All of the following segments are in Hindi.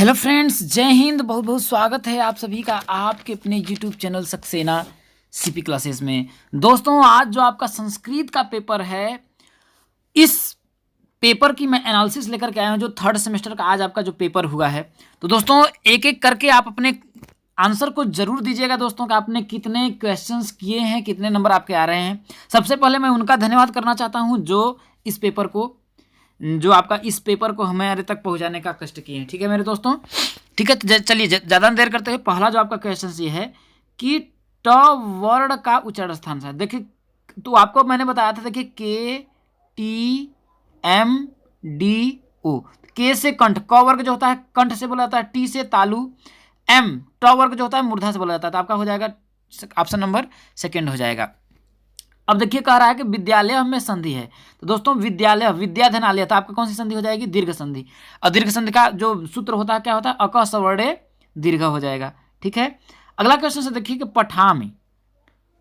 हेलो फ्रेंड्स, जय हिंद। बहुत बहुत स्वागत है आप सभी का आपके अपने YouTube channel Saxena CP classes में। दोस्तों, आज जो आपका संस्कृत का पेपर है, इस पेपर की मैं एनालिसिस लेकर के आया हूँ। जो थर्ड सेमेस्टर का आज आपका जो पेपर हुआ है, तो दोस्तों एक एक करके आप अपने आंसर को जरूर दीजिएगा। दोस्तों का आपने कितने क्वेश्चंस किए हैं, कितने नंबर आपके आ रहे हैं। सबसे पहले मैं उनका धन्यवाद करना चाहता हूँ जो आपका इस पेपर को हमारे तक पहुंचाने का कष्ट किए हैं। ठीक है मेरे दोस्तों, ठीक है। तो चलिए ज़्यादा देर करते हुए पहला जो आपका क्वेश्चन ये है कि ट वर्ण का उच्चारण स्थान है। देखिए, तो आपको मैंने बताया था, देखिए KTMDO। के से कंठ, क वर्ग जो होता है कंठ से बोला जाता है, टी से तालु, एम ट वर्ग जो होता है मूर्धा से बोला जाता है। तो आपका हो जाएगा ऑप्शन नंबर सेकेंड हो जाएगा। अब देखिए, कह रहा है कि विद्यालय में संधि है। तो दोस्तों विद्यालय, विद्याधनालय, तो आपका कौन सी संधि हो जाएगी? दीर्घ संधि। और दीर्घ संधि का जो सूत्र होता है क्या होता है? अक सवर्णे दीर्घ हो जाएगा। ठीक है। अगला क्वेश्चन से देखिए कि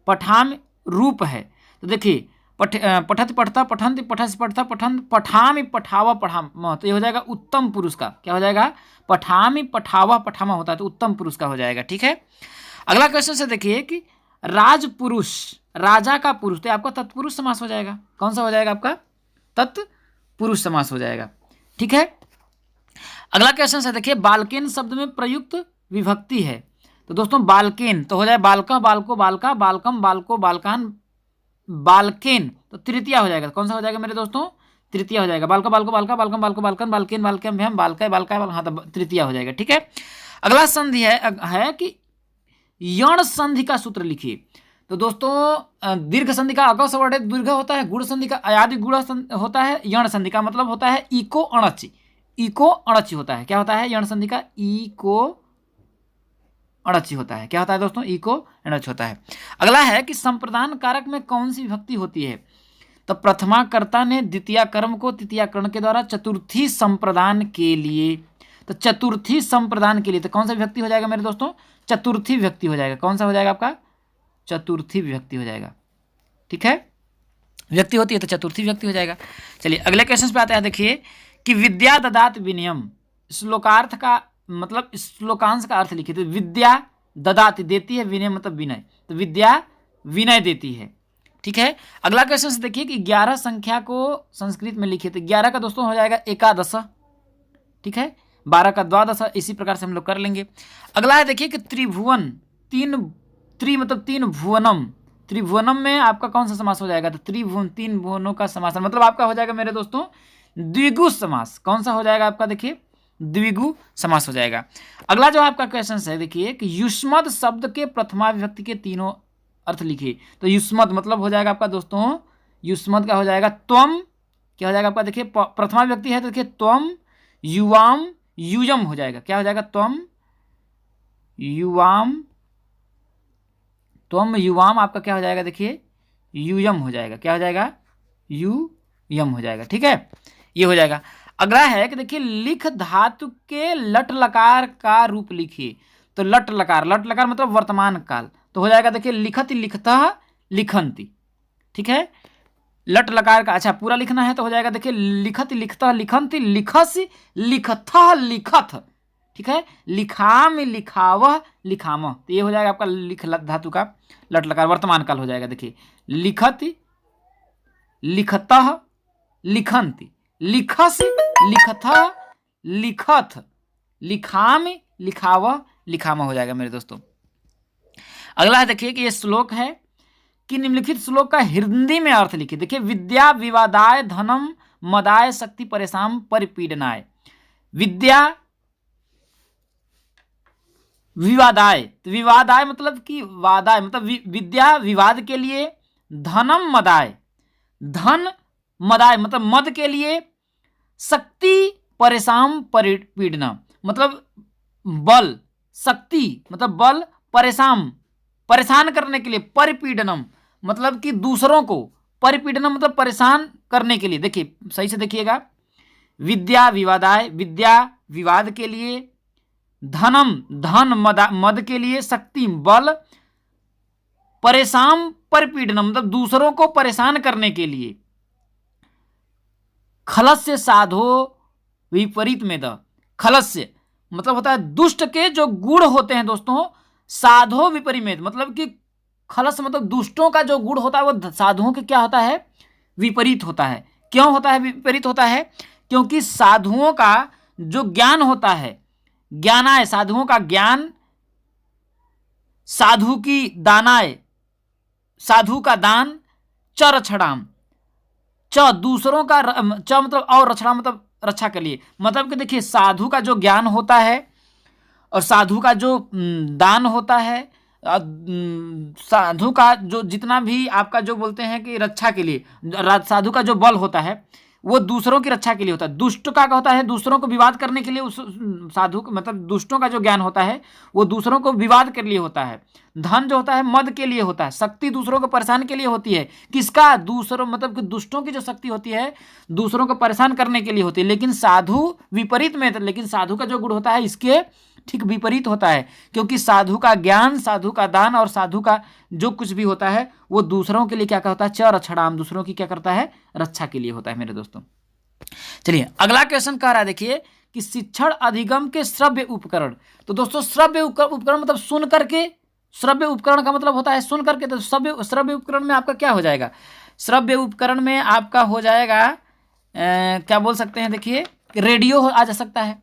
पठाम रूप है। तो देखिए पठति पठता पठंति पठस पठता पठंत पठामी पठावा पठाम, तो ये हो जाएगा उत्तम पुरुष का। क्या हो जाएगा? पठामी पठावा पठामा होता है, तो उत्तम पुरुष का हो जाएगा। ठीक है। अगला क्वेश्चन से देखिए कि राजपुरुष, राजा का पुरुष, तो आपका तत्पुरुष समास हो जाएगा। कौन सा हो जाएगा? आपका तत्पुरुष समास हो जाएगा। ठीक है। अगला क्वेश्चन से देखिए, बालकेन शब्द में प्रयुक्त विभक्ति है। तो दोस्तों बालकेन तो हो जाए बालका, बालको, बालका, बालकम, बालको, बालकान, बालकेन, तो तृतीय हो जाएगा। कौन सा हो जाएगा मेरे दोस्तों? तृतीय हो जाएगा। बालका, बालको, बालका, बालकम, बालको, बालकन, बालकेन, बालकम, भ्याम, बालका, बालका, हाँ, तो तृतीय हो जाएगा। ठीक है। अगला संधि है कि यण संधि का सूत्र लिखिए। तो दोस्तों दीर्घ संधि का अक सवर्णे दीर्घ होता है, गुण संधि का अयादि गुण होता है, यण संधि का मतलब होता है इको अणचि, इको अणचि होता है। क्या होता है? यण संधि का इको अणचि होता है। क्या होता है दोस्तों? इको अणचि होता है। अगला है कि संप्रदान कारक में कौन सी विभक्ति होती है? तो प्रथमा कर्ता ने द्वितीय कर्म को तृतीय कर्ण के द्वारा चतुर्थी संप्रदान के लिए, तो चतुर्थी संप्रदान के लिए, तो कौन सा विभक्ति हो जाएगा मेरे दोस्तों? चतुर्थी विभक्ति हो जाएगा। कौन सा हो जाएगा आपका? चतुर्थी विभक्ति हो जाएगा। ठीक है। विभक्ति होती है तो चतुर्थी विभक्ति हो जाएगा। चलिए अगले क्वेश्चन पे आते हैं। देखिए कि विद्या ददात विनयम, श्लोकार्थ का मतलब श्लोकांश का अर्थ लिखिए। तो विद्या ददाति देती है, विनय मतलब विनय, तो विद्या विनय देती है। ठीक है। अगला क्वेश्चन से देखिए कि 11 संख्या को संस्कृत में लिखिए। तो 11 का दोस्तों हो जाएगा एकादश। ठीक है। 12 का द्वादश, इसी प्रकार से हम लोग कर लेंगे। अगला है देखिए कि त्रिभुवन, त्रि मतलब तीन भुवनम, त्रिभुवनम में आपका कौन सा समास हो जाएगा? तो त्रिभुवन, तीन भुवनों का समास, मतलब आपका हो जाएगा मेरे दोस्तों द्विगु समास। कौन सा हो जाएगा आपका? देखिए द्विगु समास हो जाएगा। अगला जो आपका क्वेश्चन है देखिए कि युष्मद शब्द के प्रथमा विभक्ति के तीनों अर्थ लिखिए। तो युष्मद मतलब हो जाएगा आपका दोस्तों, युष्मद का हो जाएगा त्वम। क्या हो जाएगा आपका? देखिए प्रथमा विभक्ति है तो देखिए त्वम, युवाम, युजम हो जाएगा। क्या हो जाएगा? त्वम, युवाम, त्वम, युवाम, आपका क्या हो जाएगा? देखिए युयम हो जाएगा। क्या हो जाएगा? युयम हो जाएगा। ठीक है, ये हो जाएगा। अगला है कि देखिए लिख धातु के लट लकार का रूप लिखिए। तो लट लकार, लट लकार मतलब वर्तमान काल, तो हो जाएगा देखिए लिखति, लिखतः, लिखंती। ठीक है। लट लकार का अच्छा पूरा लिखना है तो हो जाएगा देखिए लिखति, लिखतः, लिखंती, लिखसि, लिखथः, लिखथ। ठीक है। लिखाम, लिखावह, लिखामह, तो ये हो जाएगा आपका लिख धातु का लट लकार वर्तमान काल हो जाएगा। देखिए लिखति, लिखतः, लिखंती, लिखसि, लिखथः, लिखथ, लिखाम, लिखावह, लिखामह हो जाएगा मेरे दोस्तों। अगला है देखिए कि ये श्लोक है कि निम्नलिखित श्लोक का हिंदी में अर्थ लिखिए। देखिए विद्या विवादाय धनम मदाय शक्ति परेशान परिपीडनाय। विद्या विवादाय, तो विवादाय मतलब कि वादाय मतलब विद्या विवाद के लिए, धनम मदाय, धन मदाय मतलब मद के लिए, शक्ति परेशान परिपीडना मतलब बल, शक्ति मतलब बल, परेशान परेशान करने के लिए, परिपीडनम मतलब कि दूसरों को, परिपीडनम मतलब परेशान करने के लिए। देखिए सही से देखिएगा, विद्या विवादाय, विद्या विवाद के लिए, धनम धन मद के लिए, शक्ति बल, परेशान परिपीडनम मतलब दूसरों को परेशान करने के लिए, खलस्य साधो विपरीत में द, खलस्य मतलब होता है दुष्ट के जो गुण होते हैं दोस्तों, साधो विपरीत, मतलब कि खलस मतलब दुष्टों का जो गुण होता है वो साधुओं के क्या होता है, विपरीत होता है। क्यों होता है विपरीत होता है? क्योंकि साधुओं का जो ज्ञान होता है, ज्ञानाय, साधुओं का ज्ञान, साधु की दानाय, साधु का दान, च रक्षणाम, च दूसरों का, च मतलब और, रक्षणा मतलब रक्षा के लिए, मतलब कि देखिए साधु का जो ज्ञान होता है और साधु का जो दान होता है, साधु का जो जितना भी आपका जो बोलते हैं कि रक्षा के लिए, साधु का जो बल होता है वो दूसरों की रक्षा के लिए होता है। दुष्ट का होता है दूसरों को विवाद करने के लिए, उस साधु मतलब दुष्टों का जो ज्ञान होता है वो दूसरों को विवाद के लिए होता है। धन जो होता है मद के लिए होता है। शक्ति दूसरों को परेशान के लिए होती है। किसका? दूसरों, मतलब कि दुष्टों की जो शक्ति होती है दूसरों को परेशान करने के लिए होती है। लेकिन साधु विपरीत में, लेकिन साधु का जो गुण होता है इसके ठीक विपरीत होता है, क्योंकि साधु का ज्ञान, साधु का दान और साधु का जो कुछ भी होता है वो दूसरों के लिए क्या होता है, च रक्षणाम, दूसरों की क्या करता है, रक्षा के लिए होता है मेरे दोस्तों। चलिए अगला क्वेश्चन कह रहा है, देखिए कि शिक्षण अधिगम के श्रव्य उपकरण। तो दोस्तों श्रव्य उपकरण मतलब सुन करके, श्रव्य उपकरण का मतलब होता है सुन करके। तो श्रव्य उपकरण में आपका क्या हो जाएगा? श्रव्य उपकरण में आपका हो जाएगा क्या बोल सकते हैं, देखिए रेडियो आ जा सकता है,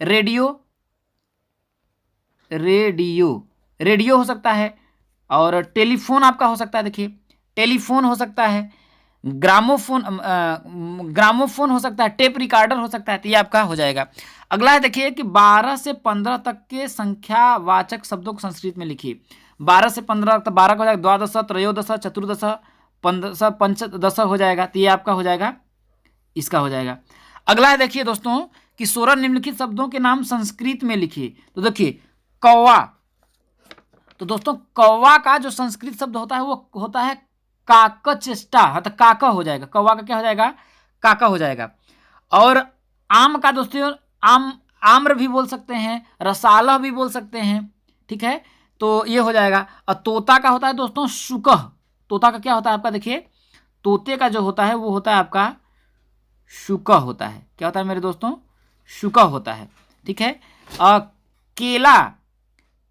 रेडियो हो सकता है, और टेलीफोन आपका हो सकता है, देखिए टेलीफोन हो सकता है, ग्रामोफोन हो सकता है, टेप रिकॉर्डर हो सकता है। तो ये आपका हो जाएगा। अगला है देखिए कि 12 से 15 तक के संख्यावाचक शब्दों को संस्कृत में लिखिए। 12 से 15 तक 12 का हो जाएगा द्वादश, त्रयोदश, चतुर्दश, पंचदश, पंचदश हो जाएगा। तो ये आपका हो जाएगा, इसका हो जाएगा। अगला है देखिए दोस्तों कि 16 निम्नलिखित शब्दों के नाम संस्कृत में लिखिए। तो देखिए कौवा, तो दोस्तों कौवा का जो संस्कृत शब्द होता है वो होता है काकचेष्टा, तो काका हो जाएगा। कौवा का क्या हो जाएगा? काका हो जाएगा। और आम का दोस्तों आम्र भी बोल सकते हैं, रसालह भी बोल सकते हैं, ठीक है, तो ये हो जाएगा। और तोता का होता है दोस्तों शुकह। तोता का क्या होता है आपका, देखिए तोते का जो होता है वो होता है आपका शुकह होता है। क्या होता है मेरे दोस्तों? शुकह होता है, ठीक है।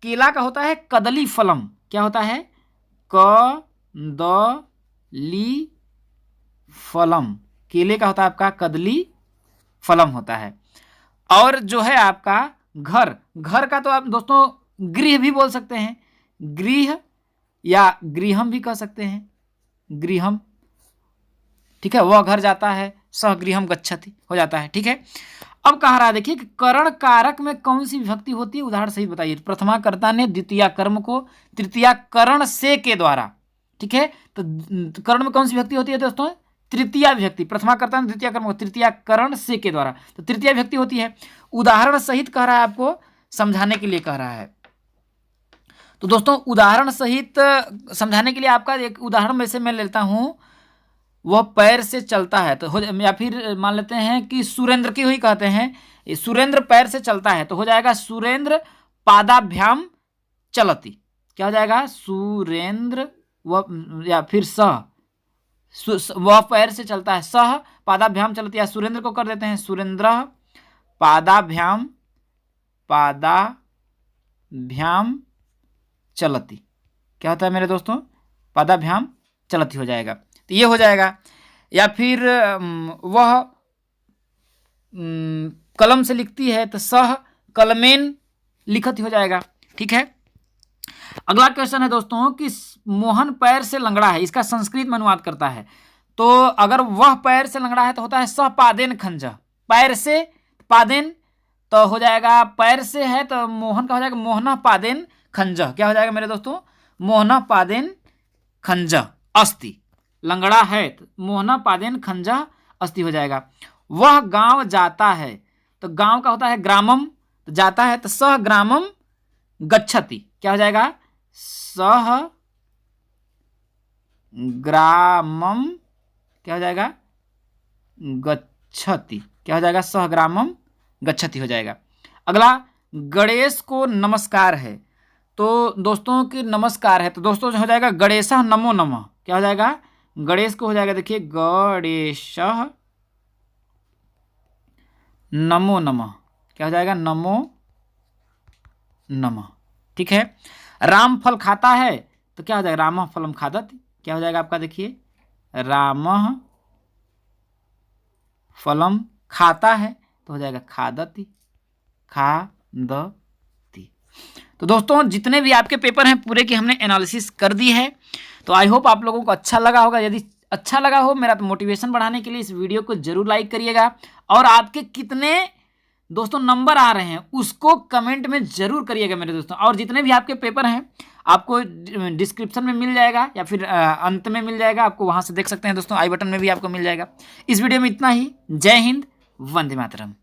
केला का होता है कदली फलम। क्या होता है? कदली फलम। केले का होता है आपका कदली फलम होता है। और जो है आपका घर का तो आप दोस्तों गृह भी बोल सकते हैं, गृह या गृहम भी कह सकते हैं, गृहम, ठीक है। वह घर जाता है, सह गृहम गच्छति हो जाता है, ठीक है। अब कह रहा है देखिए कि करण कारक में कौन सी विभक्ति होती है, उदाहरण सही बताइए। प्रथमा कर्ता ने द्वितीय कर्म को तृतीया करण से के द्वारा, ठीक है, तो करण में कौन सी विभक्ति होती है दोस्तों? तृतीया विभक्ति। प्रथमा कर्ता ने द्वितीय कर्म को तृतीया करण से के द्वारा, तो तृतीया विभक्ति होती है। उदाहरण सहित कह रहा है, आपको समझाने के लिए कह रहा है। तो दोस्तों उदाहरण सहित समझाने के लिए आपका एक उदाहरण में से मैं लेता हूं, वह पैर से चलता है, तो हो, या फिर मान लेते हैं कि सुरेंद्र की ही कहते हैं, सुरेंद्र पैर से चलता है, तो हो जाएगा सुरेंद्र पादाभ्याम चलती। क्या हो जाएगा? सुरेंद्र वह, या फिर सह, वह पैर से चलता है, सह पादाभ्याम चलती, या सुरेंद्र को कर देते हैं सुरेंद्र पादाभ्याम चलती। क्या होता है मेरे दोस्तों? पादाभ्याम चलती हो जाएगा, तो ये हो जाएगा। या फिर वह कलम से लिखती है, तो सह कलमेन लिखत हो जाएगा, ठीक है। अगला क्वेश्चन है दोस्तों कि मोहन पैर से लंगड़ा है, इसका संस्कृत में अनुवाद करता है। तो अगर वह पैर से लंगड़ा है तो होता है सह पादेन खंज, पैर से पादेन, तो हो जाएगा पैर से है तो मोहन का हो जाएगा मोहना पादेन खंज। क्या हो जाएगा मेरे दोस्तों? मोहना पादेन खंज अस्ति। लंगड़ा है तो मोहना पादेन खंजा अस्ति हो जाएगा। वह गांव जाता है, तो गांव का होता है ग्रामम, तो जाता है तो सह ग्रामम गच्छति। क्या हो जाएगा? सह ग्रामम, क्या हो जाएगा? गच्छति। क्या हो जाएगा? सह ग्रामम गच्छति हो जाएगा। अगला गणेश को नमस्कार है, तो दोस्तों की नमस्कार है, तो दोस्तों हो जाएगा गणेशः नमो नमः। क्या हो जाएगा? गणेश को हो जाएगा देखिए गणेशः नमो नमः। क्या हो जाएगा? नमो नमः। ठीक है, राम फल खाता है तो क्या हो जाएगा, रामः फलम खादति। क्या हो जाएगा आपका, देखिए रामः फलम खाता है तो हो जाएगा खादति, खादति। तो दोस्तों जितने भी आपके पेपर हैं पूरे की हमने एनालिसिस कर दी है। तो आई होप आप लोगों को अच्छा लगा होगा। यदि अच्छा लगा हो मेरा तो मोटिवेशन बढ़ाने के लिए इस वीडियो को जरूर लाइक करिएगा, और आपके कितने दोस्तों नंबर आ रहे हैं उसको कमेंट में जरूर करिएगा मेरे दोस्तों। और जितने भी आपके पेपर हैं आपको डिस्क्रिप्शन में मिल जाएगा या फिर अंत में मिल जाएगा, आपको वहां से देख सकते हैं दोस्तों, आई बटन में भी आपको मिल जाएगा। इस वीडियो में इतना ही। जय हिंद, वंदे मातरम।